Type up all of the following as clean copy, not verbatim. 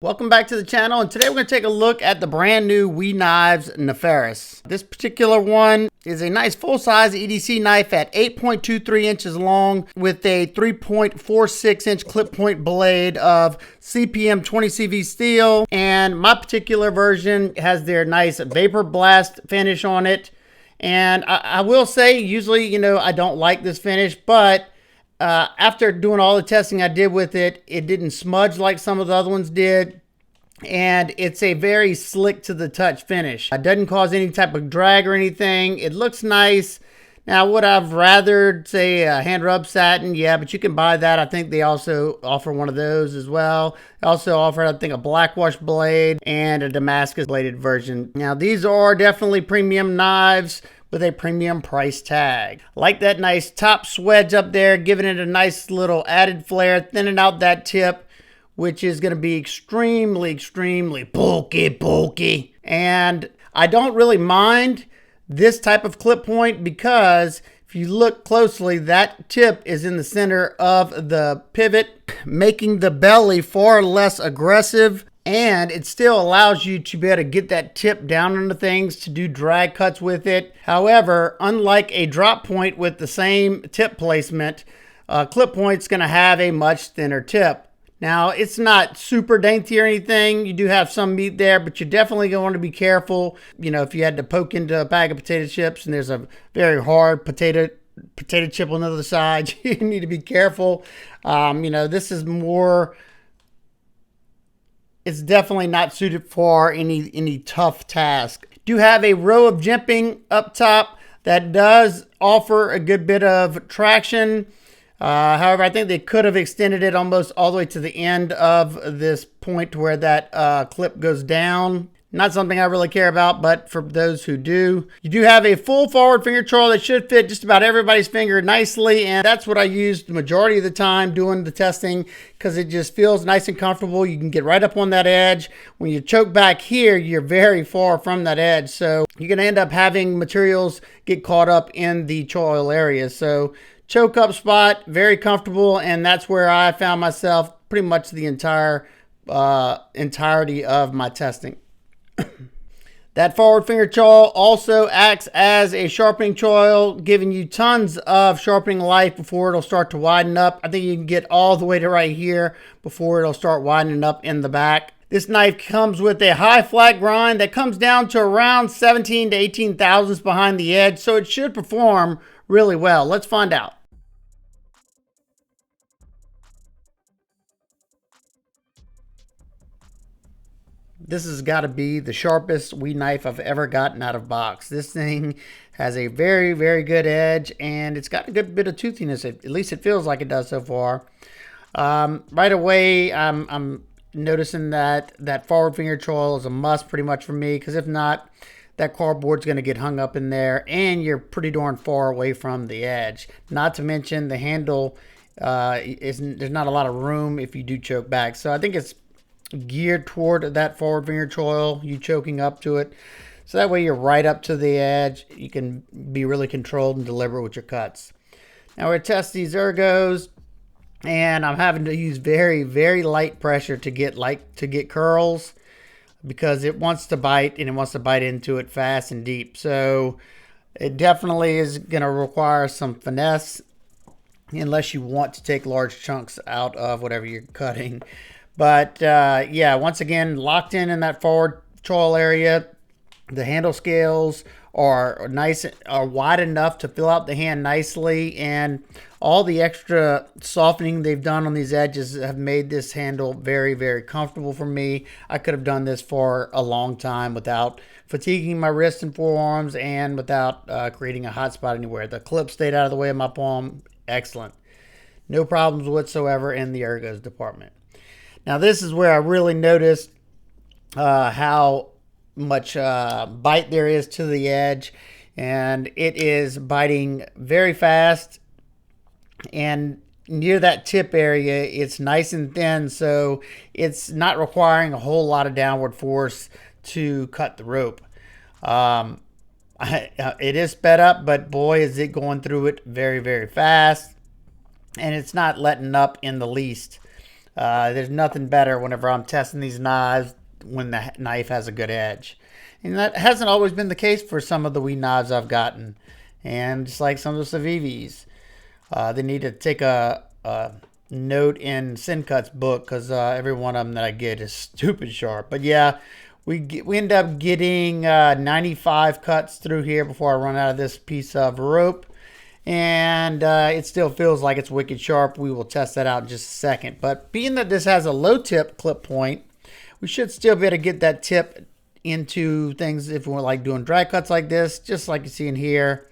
Welcome back to the channel, and today we're going to take a look at the brand new WE Knives Nefaris. This particular one is a nice full-size EDC knife at 8.23 inches long with a 3.46 inch clip point blade of CPM 20CV steel, and my particular version has their nice vapor blast finish on it. And I will say, usually, I don't like this finish, but after doing all the testing I did with it, it didn't smudge like some of the other ones did. And it's a very slick to the touch finish. It doesn't cause any type of drag or anything. It looks nice. Now, would I've rather say a hand rub satin? Yeah, but you can buy that. I think they also offer one of those as well. They also offer, I think, a black wash blade and a Damascus bladed version. Now, these are definitely premium knives with a premium price tag. Like that nice top swedge up there, giving it a nice little added flair, thinning out that tip, which is going to be extremely bulky. And I don't really mind this type of clip point because if you look closely, that tip is in the center of the pivot, making the belly far less aggressive. And it still allows you to be able to get that tip down into things to do drag cuts with it. However, unlike a drop point with the same tip placement, clip point's going to have a much thinner tip. Now, it's not super dainty or anything. You do have some meat there, but you're definitely going to want to be careful. If you had to poke into a bag of potato chips and there's a very hard potato chip on the other side, you need to be careful. This is more... It's definitely not suited for any tough task. Do have a row of jimping up top that does offer a good bit of traction. However, I think they could have extended it almost all the way to the end of this point where that clip goes down. Not something I really care about, but for those who do. You do have a full forward finger choil that should fit just about everybody's finger nicely, and that's what I used the majority of the time doing the testing because it just feels nice and comfortable. You can get right up on that edge. When you choke back here, you're very far from that edge, so you're going to end up having materials get caught up in the choil area. So choke up spot, very comfortable, and that's where I found myself pretty much the entirety of my testing. That forward finger choil also acts as a sharpening choil, giving you tons of sharpening life before it'll start to widen up. I think you can get all the way to right here before it'll start widening up in the back. This knife comes with a high flat grind that comes down to around 17 to 18 thousandths behind the edge, so it should perform really well. Let's find out. This has got to be the sharpest WE knife I've ever gotten out of box. This thing has a very good edge, and it's got a good bit of toothiness. At least it feels like it does so far. Right away, I'm noticing that forward finger choil is a must pretty much for me, because if not, that cardboard's going to get hung up in there, and you're pretty darn far away from the edge. Not to mention the handle, there's not a lot of room if you do choke back. So I think it's geared toward that forward finger choil, you choking up to it, so that way you're right up to the edge. You can be really controlled and deliberate with your cuts. Now we're test these ergos, and I'm having to use very light pressure to get curls, because it wants to bite, and it wants to bite into it fast and deep. So it definitely is going to require some finesse unless you want to take large chunks out of whatever you're cutting. But yeah, once again, locked in that forward choil area. The handle scales are wide enough to fill out the hand nicely, and all the extra softening they've done on these edges have made this handle very comfortable for me. I could have done this for a long time without fatiguing my wrists and forearms, and without creating a hot spot anywhere. The clip stayed out of the way of my palm. Excellent. No problems whatsoever in the ergos department. Now this is where I really noticed how much bite there is to the edge, and it is biting very fast, and near that tip area it's nice and thin, so it's not requiring a whole lot of downward force to cut the rope. It is sped up, but boy is it going through it very fast, and it's not letting up in the least. There's nothing better whenever I'm testing these knives when the knife has a good edge. And that hasn't always been the case for some of the wee knives I've gotten. And just like some of the Civivis, they need to take a note in Sincut's book, because every one of them that I get is stupid sharp. But yeah, we end up getting 95 cuts through here before I run out of this piece of rope. And it still feels like it's wicked sharp. We will test that out in just a second. But being that this has a low tip clip point, we should still be able to get that tip into things if we're like doing dry cuts like this, just like you see in here.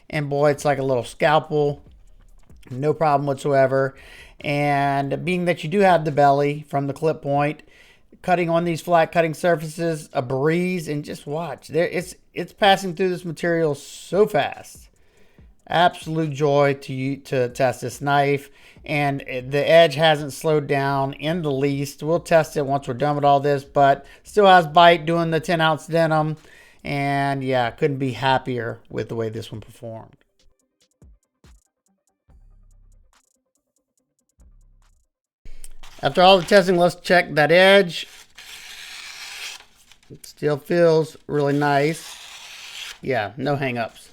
And boy, it's like a little scalpel, no problem whatsoever. And being that you do have the belly from the clip point, cutting on these flat cutting surfaces, a breeze, and just watch there, it's passing through this material so fast. Absolute joy to test this knife, and the edge hasn't slowed down in the least. We'll test it once we're done with all this, but still has bite doing the 10-ounce denim. And yeah, couldn't be happier with the way this one performed. After all the testing, let's check that edge. It still feels really nice. Yeah, no hang-ups.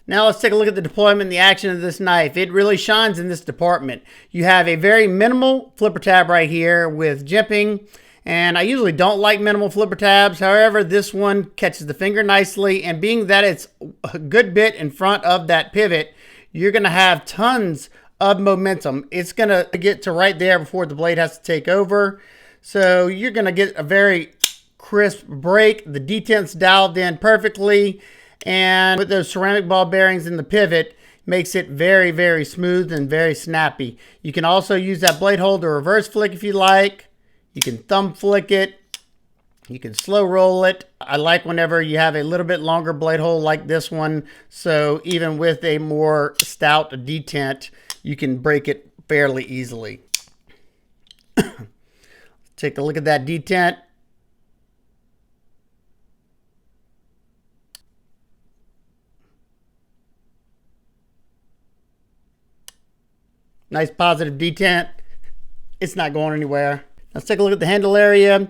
Now let's take a look at the deployment and the action of this knife. It really shines in this department. You have a very minimal flipper tab right here with jimping. And I usually don't like minimal flipper tabs. However, this one catches the finger nicely. And being that it's a good bit in front of that pivot, you're going to have tons of momentum. It's going to get to right there before the blade has to take over. So you're going to get a very crisp break. The detent's dialed in perfectly. And with those ceramic ball bearings in the pivot, makes it very, very smooth and very snappy. You can also use that blade hold to reverse flick if you like. You can thumb flick it. You can slow roll it. I like whenever you have a little bit longer blade hold like this one. So even with a more stout detent, you can break it fairly easily. Take a look at that detent. Nice positive detent. It's not going anywhere. Let's take a look at the handle area.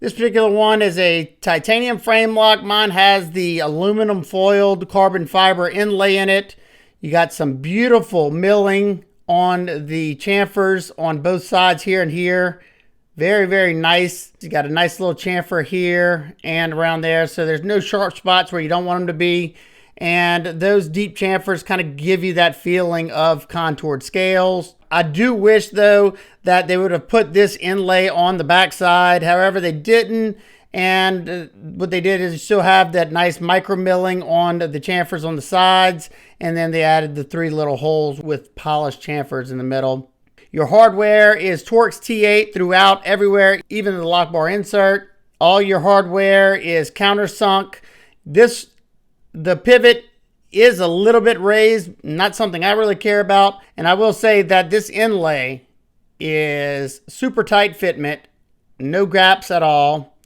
This particular one is a titanium frame lock. Mine has the aluminum foiled carbon fiber inlay in it. You got some beautiful milling on the chamfers on both sides here and here. Very, very nice. You got a nice little chamfer here and around there. So there's no sharp spots where you don't want them to be. And those deep chamfers kind of give you that feeling of contoured scales. I do wish, though, that they would have put this inlay on the backside. However, they didn't. And what they did is you still have that nice micro milling on the chamfers on the sides. And then they added the 3 little holes with polished chamfers in the middle. Your hardware is Torx T8 throughout, everywhere, even the lock bar insert. All your hardware is countersunk. The pivot is a little bit raised, not something I really care about. And I will say that this inlay is super tight fitment, no gaps at all.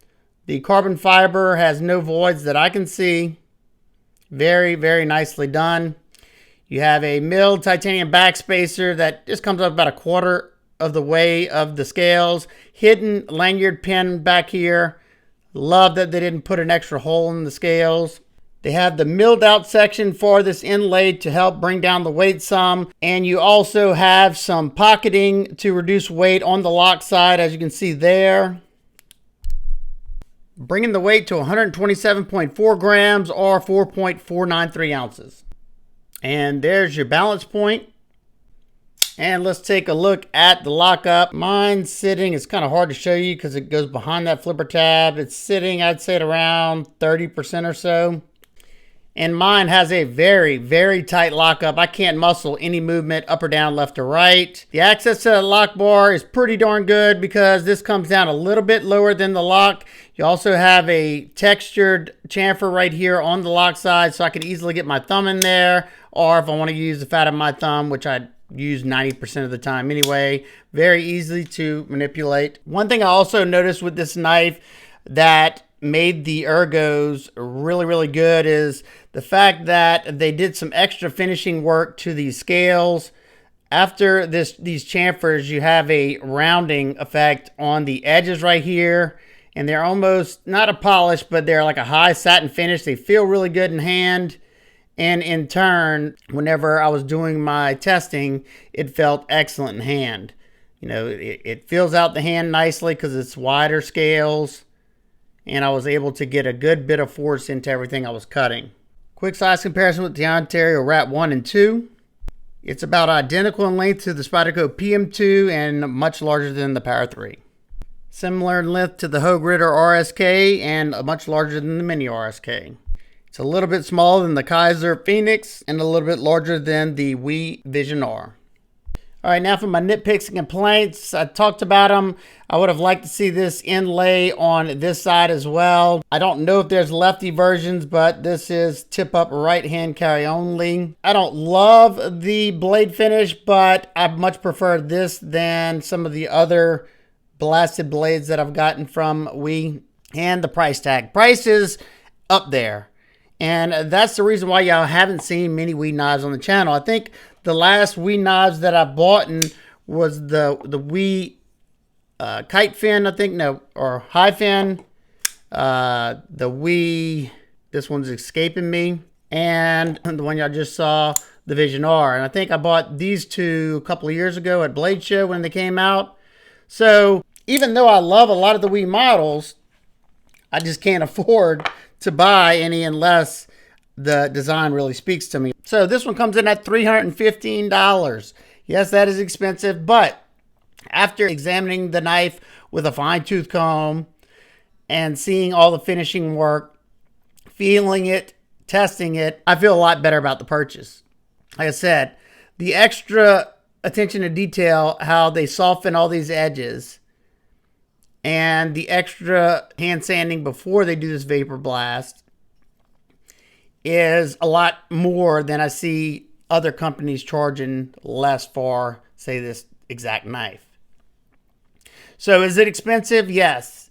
The carbon fiber has no voids that I can see. Very, very nicely done. You have a milled titanium backspacer that just comes up about 1/4 of the way of the scales. Hidden lanyard pin back here. Love that they didn't put an extra hole in the scales. They have the milled out section for this inlay to help bring down the weight some. And you also have some pocketing to reduce weight on the lock side, as you can see there. Bringing the weight to 127.4 grams or 4.493 ounces. And there's your balance point. And let's take a look at the lockup. Mine's sitting, it's kind of hard to show you because it goes behind that flipper tab. It's sitting, I'd say, at around 30% or so. And mine has a very, very tight lockup. I can't muscle any movement up or down, left or right. The access to the lock bar is pretty darn good because this comes down a little bit lower than the lock. You also have a textured chamfer right here on the lock side, so I can easily get my thumb in there. Or if I want to use the fat of my thumb, which I use 90% of the time anyway, very easy to manipulate. One thing I also noticed with this knife that made the ergos really, really good is the fact that they did some extra finishing work to these scales After these chamfers, you have a rounding effect on the edges right here. And they're almost not a polish, but they're like a high satin finish. They feel really good in hand. And in turn, whenever I was doing my testing, it felt excellent in hand. You know, it fills out the hand nicely because it's wider scales. And I was able to get a good bit of force into everything I was cutting. Quick size comparison with the Ontario Rat 1 and 2. It's about identical in length to the Spyderco PM2 and much larger than the Power 3. Similar in length to the Hogue Ritter RSK and much larger than the Mini RSK. It's a little bit smaller than the Kaiser Phoenix and a little bit larger than the Wii Vision R. All right, now for my nitpicks and complaints. I talked about them. I would have liked to see this inlay on this side as well. I don't know if there's lefty versions, but this is tip up right hand carry only. I don't love the blade finish, but I much prefer this than some of the other blasted blades that I've gotten from Wii. And the price tag. Price is up there. And that's the reason why y'all haven't seen many Wii knives on the channel. I think the last Wii knives that I bought was the Wii kite fin, I think, no, or high fin. The Wii, this one's escaping me. And the one y'all just saw, the Vision R. And I think I bought these two a couple of years ago at Blade Show when they came out. So even though I love a lot of the Wii models, I just can't afford to buy any unless the design really speaks to me. So this one comes in at $315. Yes, that is expensive, but after examining the knife with a fine-tooth comb and seeing all the finishing work, feeling it, testing it, I feel a lot better about the purchase. Like I said, the extra attention to detail, how they soften all these edges, and the extra hand sanding before they do this vapor blast is a lot more than I see other companies charging less for, say, this exact knife. So is it expensive? Yes.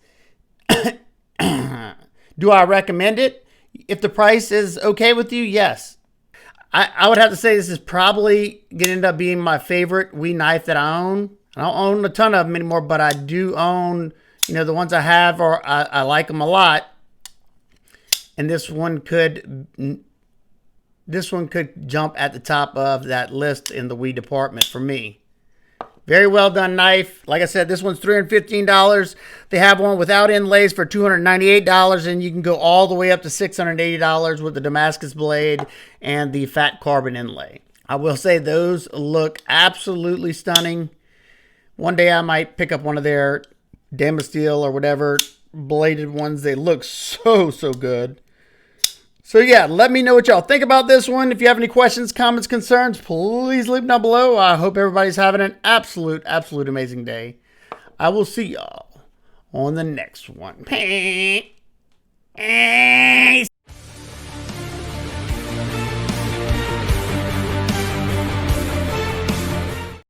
Do I recommend it? If the price is okay with you, yes. I would have to say this is probably going to end up being my favorite Wii knife that I own. I don't own a ton of them anymore, but I do own, you know, the ones I have, or I like them a lot. And this one could jump at the top of that list in the Wii department for me. Very well done knife. Like I said, this one's $315. They have one without inlays for $298, and you can go all the way up to $680 with the Damascus blade and the fat carbon inlay. I will say those look absolutely stunning. One day I might pick up one of their Damasteel or whatever bladed ones. They look so good. So yeah, let me know what y'all think about this one. If you have any questions, comments, concerns, please leave them down below. I hope everybody's having an absolute amazing day. I will see y'all on the next one. Peace.